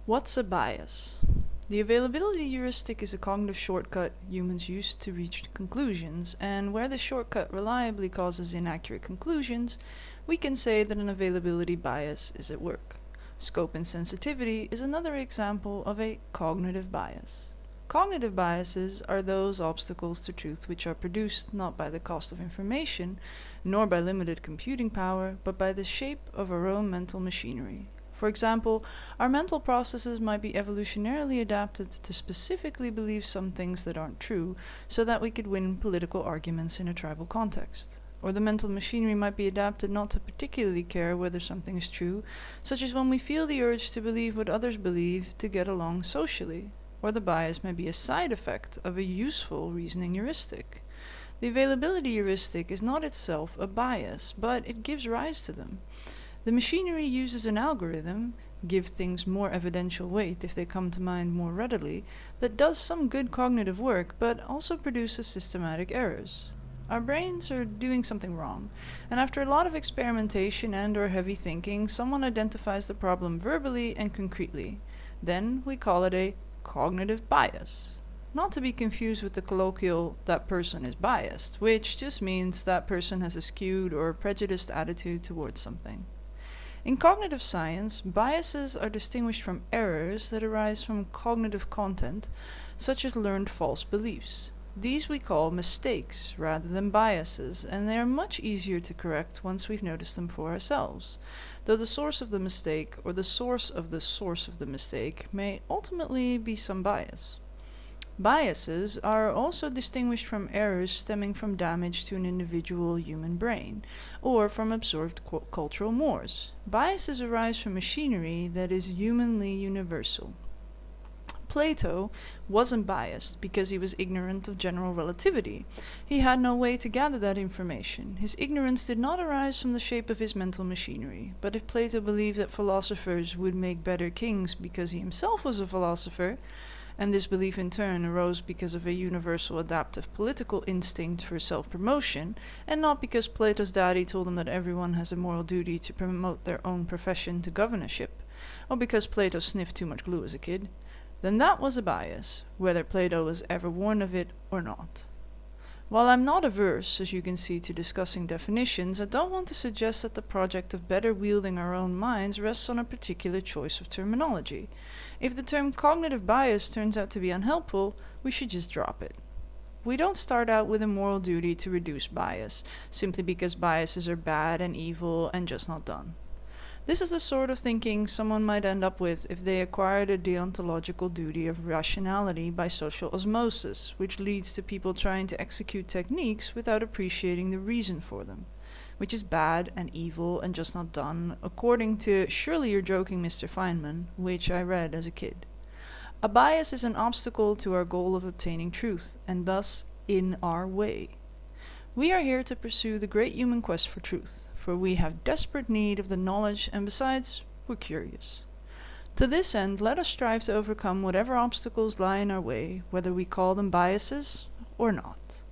What's a bias? The availability heuristic is a cognitive shortcut humans use to reach conclusions, and where the shortcut reliably causes inaccurate conclusions, we can say that an availability bias is at work. Scope insensitivity is another example of a cognitive bias. Cognitive biases are those obstacles to truth which are produced not by the cost of information, nor by limited computing power, but by the shape of our own mental machinery. For example, our mental processes might be evolutionarily adapted to specifically believe some things that aren't true, so that we could win political arguments in a tribal context. Or the mental machinery might be adapted not to particularly care whether something is true, such as when we feel the urge to believe what others believe to get along socially. Or the bias may be a side effect of a useful reasoning heuristic. The availability heuristic is not itself a bias, but it gives rise to them. The machinery uses an algorithm, give things more evidential weight if they come to mind more readily, that does some good cognitive work but also produces systematic errors. Our brains are doing something wrong, and after a lot of experimentation and/or heavy thinking, someone identifies the problem verbally and concretely. Then we call it a cognitive bias. Not to be confused with the colloquial "that person is biased," which just means that person has a skewed or prejudiced attitude towards something. In cognitive science, biases are distinguished from errors that arise from cognitive content, such as learned false beliefs. These we call mistakes rather than biases, and they are much easier to correct once we've noticed them for ourselves, though the source of the mistake or the source of the mistake may ultimately be some bias. Biases are also distinguished from errors stemming from damage to an individual human brain, or from absorbed cultural mores. Biases arise from machinery that is humanly universal. Plato wasn't biased because he was ignorant of general relativity. He had no way to gather that information. His ignorance did not arise from the shape of his mental machinery. But if Plato believed that philosophers would make better kings because he himself was a philosopher, and this belief in turn arose because of a universal adaptive political instinct for self-promotion, and not because Plato's daddy told him that everyone has a moral duty to promote their own profession to governorship, or because Plato sniffed too much glue as a kid, then that was a bias, whether Plato was ever warned of it or not. While I'm not averse, as you can see, to discussing definitions, I don't want to suggest that the project of better wielding our own minds rests on a particular choice of terminology. If the term cognitive bias turns out to be unhelpful, we should just drop it. We don't start out with a moral duty to reduce bias, simply because biases are bad and evil and just not done. This is the sort of thinking someone might end up with if they acquired a deontological duty of rationality by social osmosis, which leads to people trying to execute techniques without appreciating the reason for them, which is bad and evil and just not done, according to Surely You're Joking, Mr. Feynman, which I read as a kid. A bias is an obstacle to our goal of obtaining truth, and thus in our way. We are here to pursue the great human quest for truth, for we have desperate need of the knowledge, and besides, we're curious. To this end, let us strive to overcome whatever obstacles lie in our way, whether we call them biases or not.